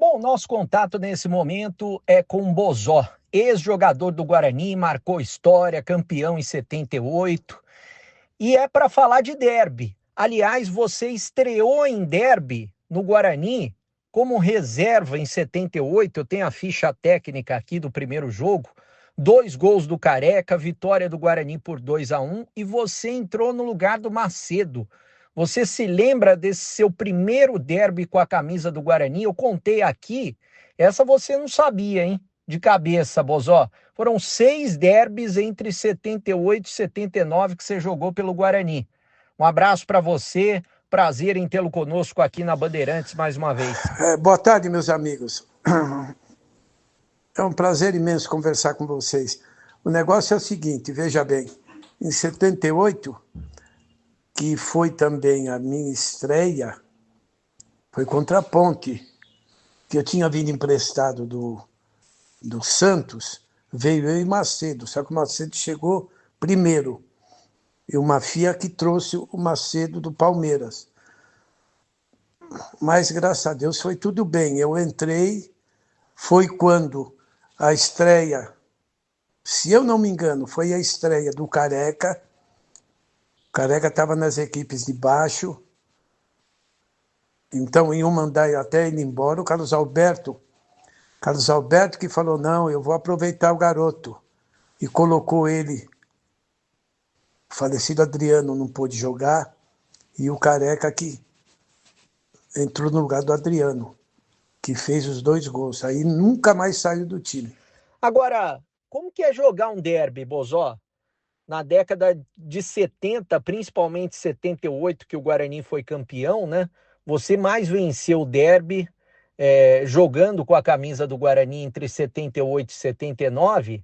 Bom, nosso contato nesse momento é com o Bozó, ex-jogador do Guarani, marcou história, campeão em 78, e é para falar de derby. Aliás, você estreou em derby no Guarani como reserva em 78, eu tenho a ficha técnica aqui do primeiro jogo, 2 gols do Careca, vitória do Guarani por 2-1, e você entrou no lugar do Macedo. Você se lembra desse seu primeiro derby com a camisa do Guarani? Eu contei aqui, essa você não sabia, hein? De cabeça, Bozó. Foram 6 derbys entre 78 e 79 que você jogou pelo Guarani. Um abraço para você, prazer em tê-lo conosco aqui na Bandeirantes mais uma vez. Boa tarde, meus amigos. É um prazer imenso conversar com vocês. O negócio é o seguinte, veja bem, em 78, que foi também a minha estreia, foi contra a Ponte, que eu tinha vindo emprestado do Santos, veio eu e Macedo, só que o Macedo chegou primeiro, e o Mafia que trouxe o Macedo do Palmeiras. Mas, graças a Deus, foi tudo bem. Eu entrei, foi quando a estreia, se eu não me engano, foi a estreia do Careca. O Careca estava nas equipes de baixo, então iam mandar até ele embora. O Carlos Alberto que falou, não, eu vou aproveitar o garoto, e colocou ele. O falecido Adriano não pôde jogar, e o Careca que entrou no lugar do Adriano, que fez os 2 gols. Aí nunca mais saiu do time. Agora, como que é jogar um derby, Bozó? Na década de 70, principalmente 78, que o Guarani foi campeão, né? Você mais venceu o derby jogando com a camisa do Guarani entre 78 e 79.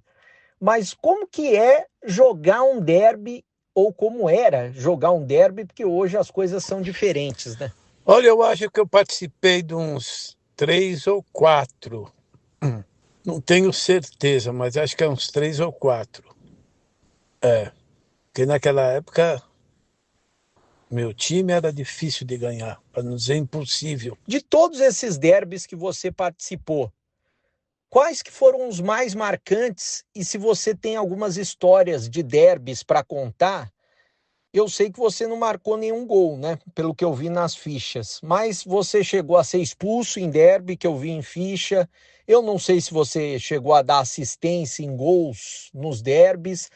Mas como que é jogar um derby, ou como era jogar um derby, porque hoje as coisas são diferentes, né? Olha, eu acho que eu participei de uns 3 ou 4. Não tenho certeza, mas acho que é uns 3 ou 4. Porque naquela época meu time era difícil de ganhar, para não dizer impossível. De todos esses derbys que você participou, quais que foram os mais marcantes? E se você tem algumas histórias de derbys para contar, eu sei que você não marcou nenhum gol, né? Pelo que eu vi nas fichas. Mas você chegou a ser expulso em derby, que eu vi em ficha. Eu não sei se você chegou a dar assistência em gols nos derbys.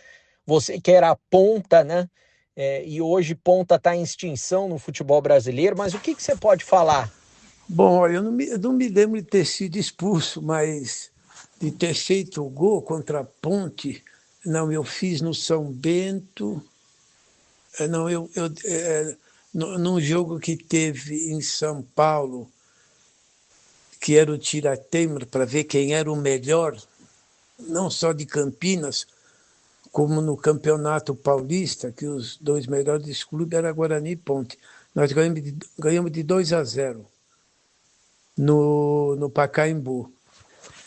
Você que era ponta, né? E hoje ponta está em extinção no futebol brasileiro. Mas o que você pode falar? Bom, olha, eu não me lembro de ter sido expulso, mas de ter feito o gol contra a Ponte, não, eu fiz no São Bento, não, num jogo que teve em São Paulo, que era o tira-teima para ver quem era o melhor, não só de Campinas, como no Campeonato Paulista, que os 2 melhores clubes eram Guarani e Ponte. Nós ganhamos de 2-0 no Pacaembu.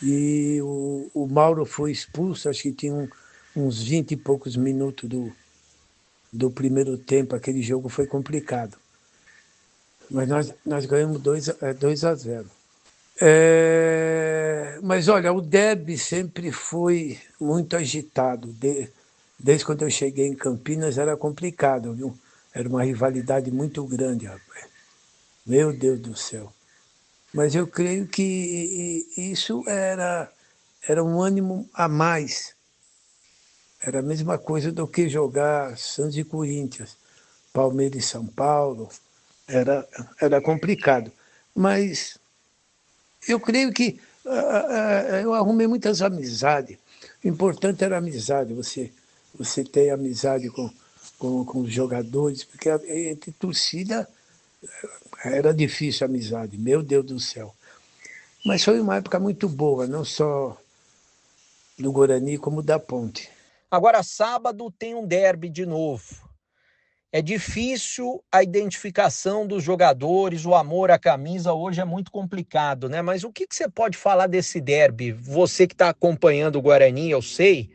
E o Mauro foi expulso, acho que tinha uns 20 e poucos minutos do primeiro tempo. Aquele jogo foi complicado. Mas nós ganhamos 2-0. Mas olha, o derby sempre foi muito agitado. Desde quando eu cheguei em Campinas era complicado, viu? Era uma rivalidade muito grande, rapaz. Meu Deus do céu. Mas eu creio que isso era um ânimo a mais. Era a mesma coisa do que jogar Santos e Corinthians, Palmeiras e São Paulo. Era complicado. Mas eu creio que eu arrumei muitas amizades. O importante era a amizade, você ter amizade com os jogadores, porque entre torcida era difícil a amizade, meu Deus do céu. Mas foi uma época muito boa, não só do Guarani como da Ponte. Agora, sábado tem um derby de novo. É difícil a identificação dos jogadores, o amor à camisa hoje é muito complicado, né? Mas o que você pode falar desse derby? Você que está acompanhando o Guarani, eu sei,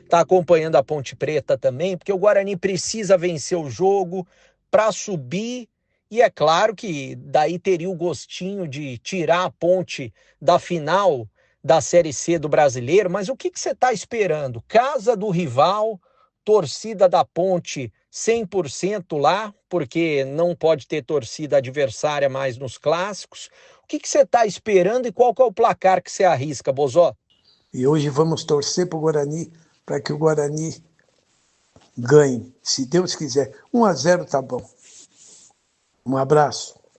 está acompanhando a Ponte Preta também, porque o Guarani precisa vencer o jogo para subir E é claro que daí teria o gostinho de tirar a Ponte da final da Série C do Brasileiro, mas o que você está esperando? Casa do rival, torcida da Ponte 100% lá, porque não pode ter torcida adversária mais nos clássicos. O que você está esperando e qual que é o placar que você arrisca, Bozó? E hoje vamos torcer para o Guarani, para que o Guarani ganhe, se Deus quiser. 1-0 tá bom. Um abraço.